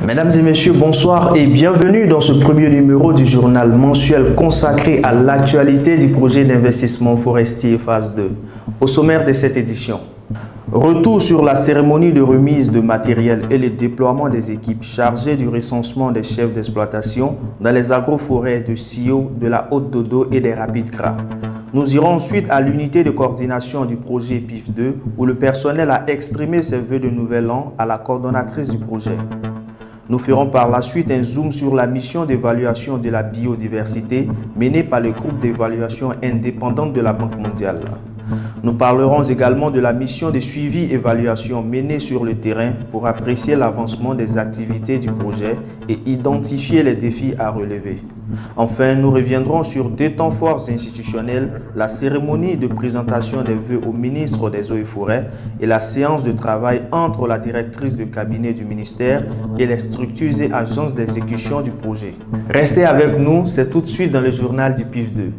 Mesdames et messieurs, bonsoir et bienvenue dans ce premier numéro du journal mensuel consacré à l'actualité du projet d'investissement forestier phase 2. Au sommaire de cette édition, retour sur la cérémonie de remise de matériel et le déploiement des équipes chargées du recensement des chefs d'exploitation dans les agroforêts de Sio, de la Haute-Dodo et des Rapides Gras. Nous irons ensuite à l'unité de coordination du projet PIF2 où le personnel a exprimé ses vœux de nouvel an à la coordonnatrice du projet. Nous ferons par la suite un zoom sur la mission d'évaluation de la biodiversité menée par le groupe d'évaluation indépendante de la Banque mondiale. Nous parlerons également de la mission de suivi-évaluation menée sur le terrain pour apprécier l'avancement des activités du projet et identifier les défis à relever. Enfin, nous reviendrons sur deux temps forts institutionnels, la cérémonie de présentation des vœux au ministre des Eaux et Forêts et la séance de travail entre la directrice de cabinet du ministère et les structures et agences d'exécution du projet. Restez avec nous, c'est tout de suite dans le journal du PIF2.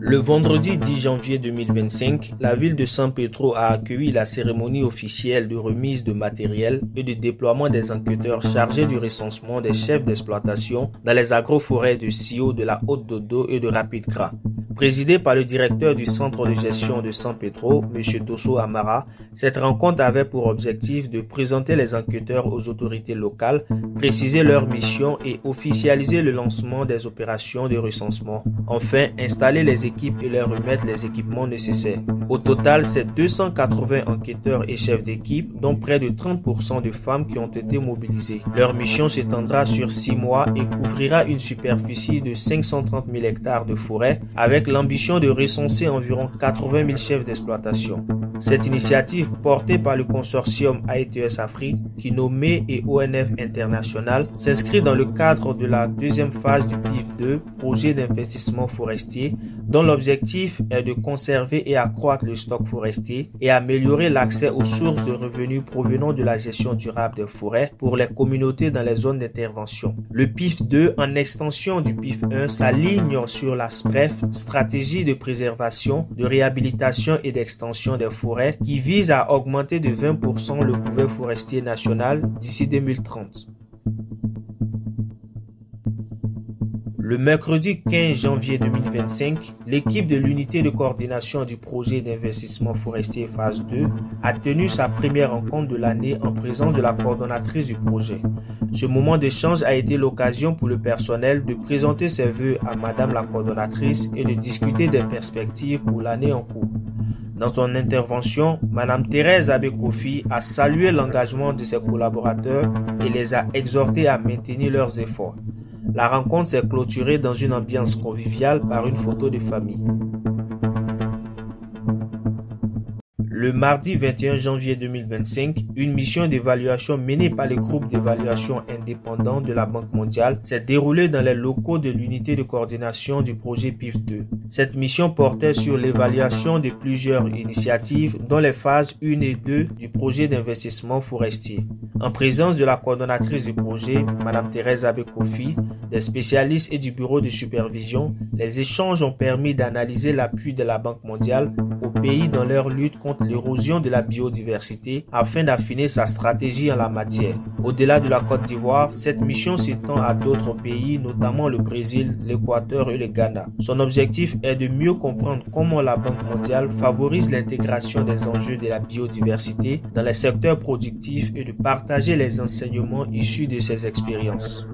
Le vendredi 10 janvier 2025, la ville de San Pedro a accueilli la cérémonie officielle de remise de matériel et de déploiement des enquêteurs chargés du recensement des chefs d'exploitation dans les agroforêts de Sio, de la Haute-Dodo et de Rapides Gras. Présidée par le directeur du centre de gestion de San Pedro, M. Tosso Amara, cette rencontre avait pour objectif de présenter les enquêteurs aux autorités locales, préciser leur mission et officialiser le lancement des opérations de recensement. Enfin, installer les équipes et leur remettre les équipements nécessaires. Au total, c'est 280 enquêteurs et chefs d'équipe, dont près de 30% de femmes qui ont été mobilisées. Leur mission s'étendra sur 6 mois et couvrira une superficie de 530 000 hectares de forêt, avec l'ambition de recenser environ 80 000 chefs d'exploitation. Cette initiative, portée par le consortium AETS Afrique, Kinomé et ONF International, s'inscrit dans le cadre de la deuxième phase du PIF2, projet d'investissement forestier, dont l'objectif est de conserver et accroître le stock forestier et améliorer l'accès aux sources de revenus provenant de la gestion durable des forêts pour les communautés dans les zones d'intervention. Le PIF2, en extension du PIF1, s'aligne sur la SPREF, stratégie de préservation, de réhabilitation et d'extension des forêts, qui vise à augmenter de 20% le couvert forestier national d'ici 2030. Le mercredi 15 janvier 2025, l'équipe de l'unité de coordination du projet d'investissement forestier phase 2 a tenu sa première rencontre de l'année en présence de la coordonnatrice du projet. Ce moment d'échange a été l'occasion pour le personnel de présenter ses vœux à Madame la coordonnatrice et de discuter des perspectives pour l'année en cours. Dans son intervention, Mme Thérèse Abekofi a salué l'engagement de ses collaborateurs et les a exhortés à maintenir leurs efforts. La rencontre s'est clôturée dans une ambiance conviviale par une photo de famille. Le mardi 21 janvier 2025, une mission d'évaluation menée par le groupe d'évaluation indépendant de la Banque mondiale s'est déroulée dans les locaux de l'unité de coordination du projet PIF2. Cette mission portait sur l'évaluation de plusieurs initiatives, dont les phases 1 et 2 du projet d'investissement forestier. En présence de la coordonnatrice du projet, Mme Thérèse Abekofi, des spécialistes et du bureau de supervision, les échanges ont permis d'analyser l'appui de la Banque mondiale aux pays dans leur lutte contre l'érosion de la biodiversité afin d'affiner sa stratégie en la matière. Au-delà de la Côte d'Ivoire, cette mission s'étend à d'autres pays, notamment le Brésil, l'Équateur et le Ghana. Son objectif est de mieux comprendre comment la Banque mondiale favorise l'intégration des enjeux de la biodiversité dans les secteurs productifs et de partager les enseignements issus de ces expériences.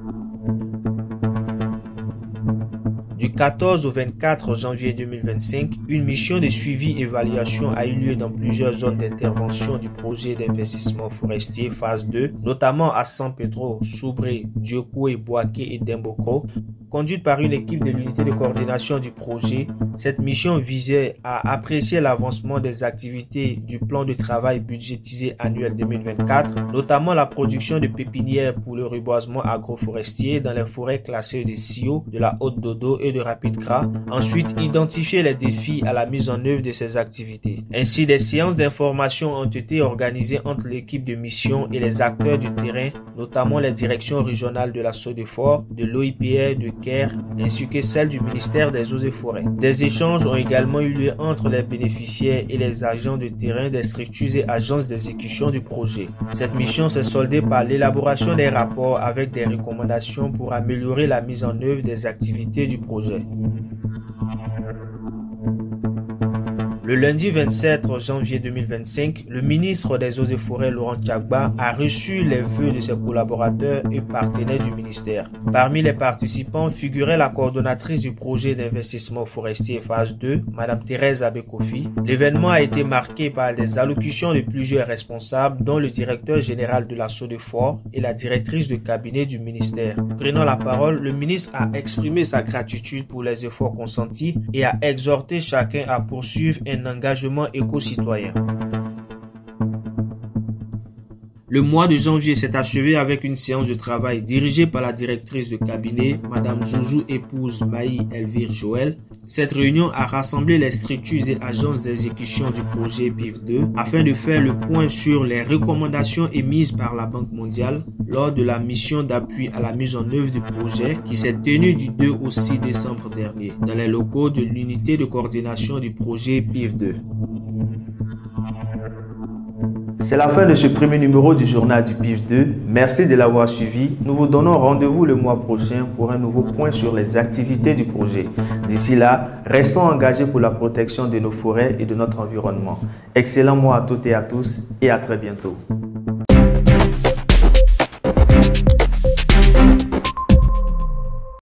Du 14 au 24 janvier 2025, une mission de suivi-évaluation a eu lieu dans plusieurs zones d'intervention du projet d'investissement forestier phase 2, notamment à San Pedro, Soubré, Diokoué, Boaké et Demboko. Conduite par une équipe de l'unité de coordination du projet, cette mission visait à apprécier l'avancement des activités du plan de travail budgétisé annuel 2024, notamment la production de pépinières pour le reboisement agroforestier dans les forêts classées de Sio, de la Haute-Dodo et et de RapidCra. Ensuite, identifier les défis à la mise en œuvre de ces activités. Ainsi, des séances d'information ont été organisées entre l'équipe de mission et les acteurs du terrain, notamment les directions régionales de la SODEFOR, de l'OIPR, de CARE, ainsi que celles du ministère des Eaux et Forêts. Des échanges ont également eu lieu entre les bénéficiaires et les agents de terrain des structures et agences d'exécution du projet. Cette mission s'est soldée par l'élaboration des rapports avec des recommandations pour améliorer la mise en œuvre des activités du projet. Le lundi 27 janvier 2025, le ministre des Eaux et Forêts, Laurent Tchagba, a reçu les vœux de ses collaborateurs et partenaires du ministère. Parmi les participants figurait la coordonnatrice du projet d'investissement forestier phase 2, Mme Thérèse Abekofi. L'événement a été marqué par des allocutions de plusieurs responsables, dont le directeur général de la SODEFOR et la directrice de cabinet du ministère. Prenant la parole, le ministre a exprimé sa gratitude pour les efforts consentis et a exhorté chacun à poursuivre un engagement éco-citoyen. Le mois de janvier s'est achevé avec une séance de travail dirigée par la directrice de cabinet, Mme Zouzou épouse Maï Elvire Joël. Cette réunion a rassemblé les structures et agences d'exécution du projet PIF2 afin de faire le point sur les recommandations émises par la Banque mondiale lors de la mission d'appui à la mise en œuvre du projet qui s'est tenue du 2 au 6 décembre dernier dans les locaux de l'unité de coordination du projet PIF2. C'est la fin de ce premier numéro du journal du PIF2. Merci de l'avoir suivi. Nous vous donnons rendez-vous le mois prochain pour un nouveau point sur les activités du projet. D'ici là, restons engagés pour la protection de nos forêts et de notre environnement. Excellent mois à toutes et à tous et à très bientôt.